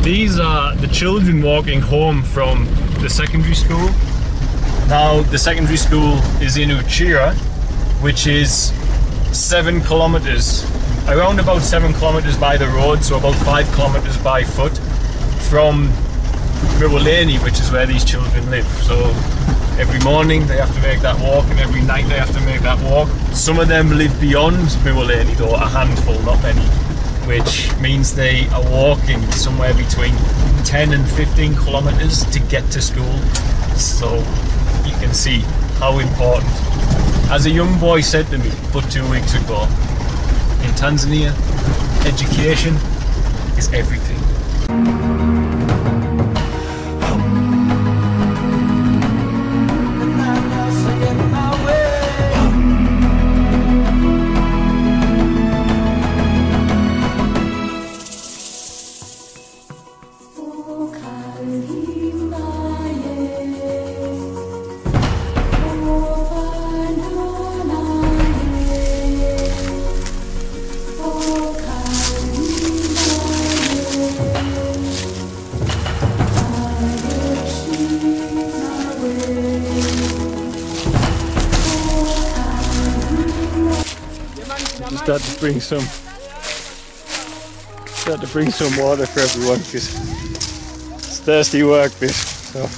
These are the children walking home from the secondary school. Now the secondary school is in Uchira, which is 7 kilometers, around about 7 kilometers by the road, so about 5 kilometers by foot from Miwaleni, which is where these children live. So every morning they have to make that walk, and every night they have to make that walk. Some of them live beyond Miwaleni though, a handful, not many, which means they are walking somewhere between 10 and 15 kilometers to get to school. So you can see how important. As a young boy said to me but 2 weeks ago, in Tanzania, education is everything. Start to bring some water for everyone, because it's thirsty work this. So.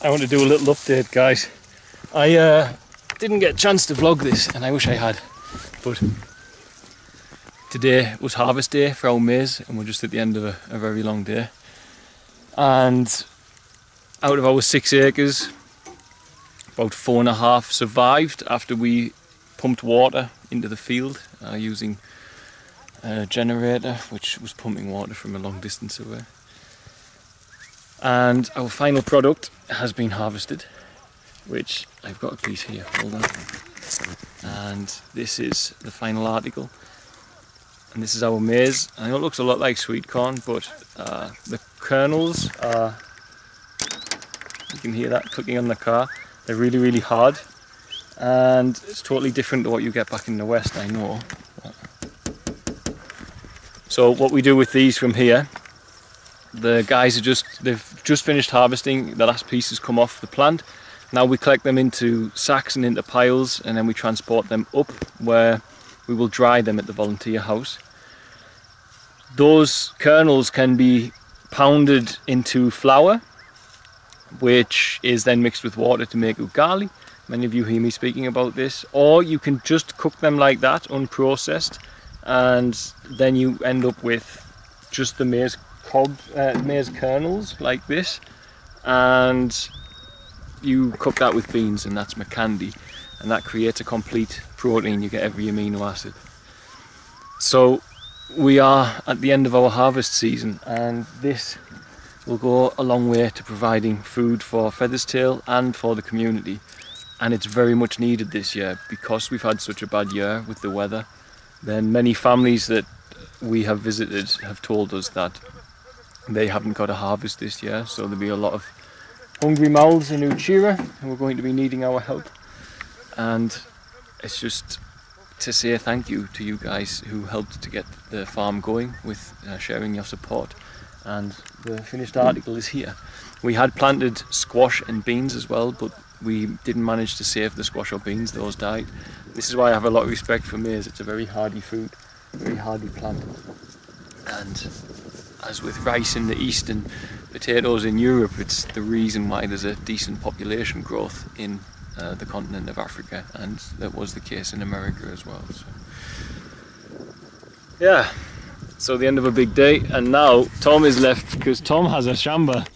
I want to do a little update, guys. I didn't get a chance to vlog this, and I wish I had, but today was harvest day for our maize, and we're just at the end of a very long day. And out of our 6 acres, about 4.5 survived after we pumped water into the field using a generator which was pumping water from a long distance away. And our final product has been harvested, which I've got a piece here, hold on. And this is the final article. And this is our maize. I know it looks a lot like sweet corn, but the kernels are, you can hear that clicking on the car, they're really, really hard. And it's totally different to what you get back in the West, I know. So what we do with these from here, the guys they've just finished harvesting, the last piece has come off the plant. Now we collect them into sacks and into piles, and then we transport them up where we will dry them at the volunteer house. Those kernels can be pounded into flour, which is then mixed with water to make ugali. Many of you hear me speaking about this. Or you can just cook them like that, unprocessed, and then you end up with just the maize kernels like this, and you cook that with beans, and that's makandi. and that creates a complete protein. You get every amino acid. So we are at the end of our harvest season, and this will go a long way to providing food for Featherstail and for the community. And it's very much needed this year because we've had such a bad year with the weather. Then many families that we have visited have told us that they haven't got a harvest this year, so there'll be a lot of hungry mouths in Uchira who are going to be needing our help. And it's just to say thank you to you guys who helped to get the farm going with sharing your support. And the finished article is here. We had planted squash and beans as well, but we didn't manage to save the squash or beans, those died. This is why I have a lot of respect for maize. It's a very hardy food, very hardy plant. And as with rice in the east and potatoes in Europe, it's the reason why there's a decent population growth in the continent of Africa, and that was the case in America as well. So, yeah, so the end of a big day, and now Tom is left because Tom has a shamba.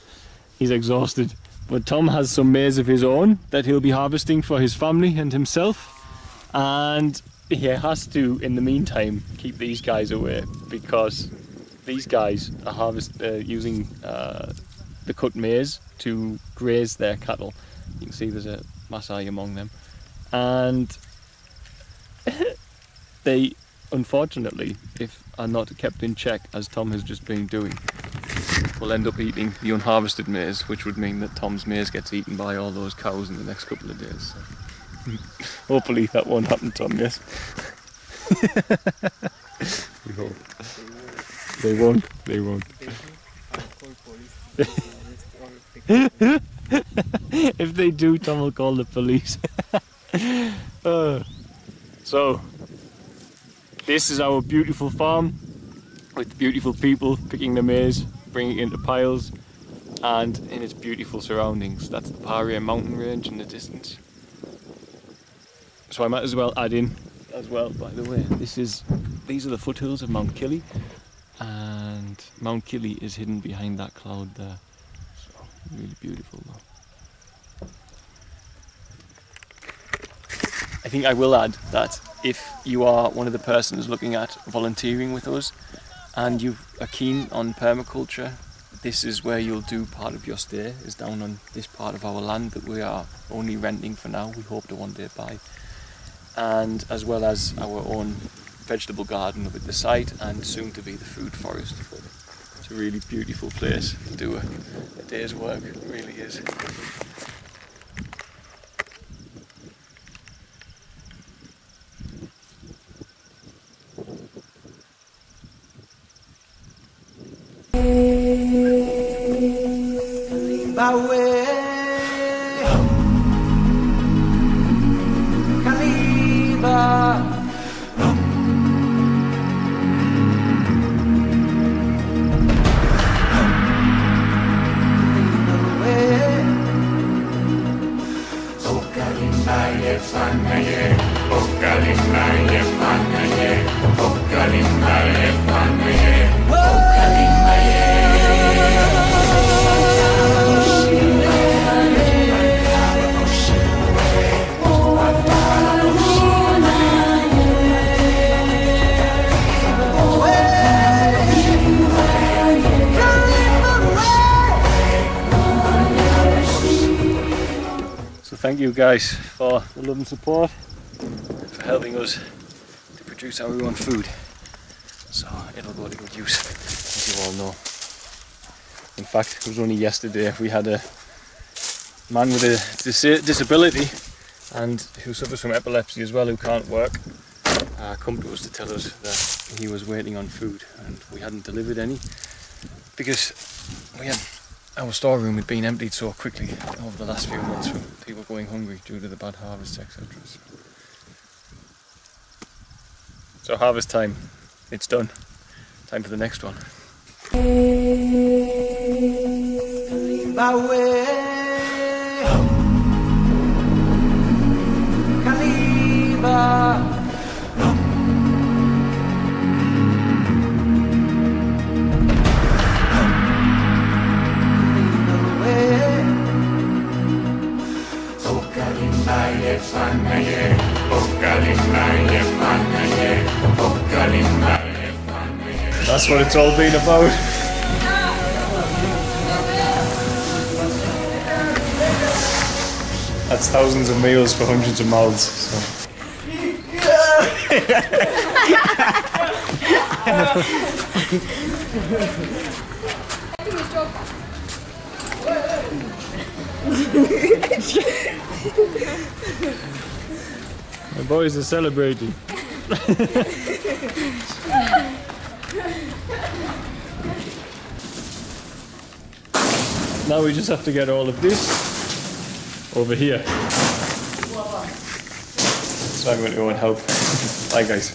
He's exhausted, but Tom has some maize of his own that he'll be harvesting for his family and himself, and he has to, in the meantime, keep these guys away because these guys are using the cut maize to graze their cattle. You can see there's a Maasai among them, and they, unfortunately, if are not kept in check, as Tom has just been doing, will end up eating the unharvested maize, which would mean that Tom's maize gets eaten by all those cows in the next couple of days. So hopefully that won't happen, Tom, yes? We hope. They won't. They won't. If they do, Tom will call the police. So, this is our beautiful farm with beautiful people picking the maize, bringing it into piles, and in its beautiful surroundings. That's the Paria mountain range in the distance. So I might as well add in as well, by the way, these are the foothills of Mount Killy, and Mount Killy is hidden behind that cloud there. So really beautiful though. I think I will add that if you are one of the persons looking at volunteering with us and you are keen on permaculture, this is where you'll do part of your stay, is down on this part of our land that we are only renting for now. We hope to one day buy, and as well as our own vegetable garden up at the site and soon to be the food forest. It's a really beautiful place to do a day's work, it really is. Thank you guys for the love and support, for helping us to produce our own food. So it'll go to good use, as you all know. In fact, it was only yesterday we had a man with a disability and who suffers from epilepsy as well, who can't work, come to us to tell us that he was waiting on food and we hadn't delivered any because our storeroom had been emptied so quickly over the last few months from people going hungry due to the bad harvests, etc. So harvest time, it's done. Time for the next one. That's what it's all been about. That's thousands of meals for hundreds of mouths. So. My boys are celebrating. Now we just have to get all of this over here. So I'm going to go and help. Bye guys.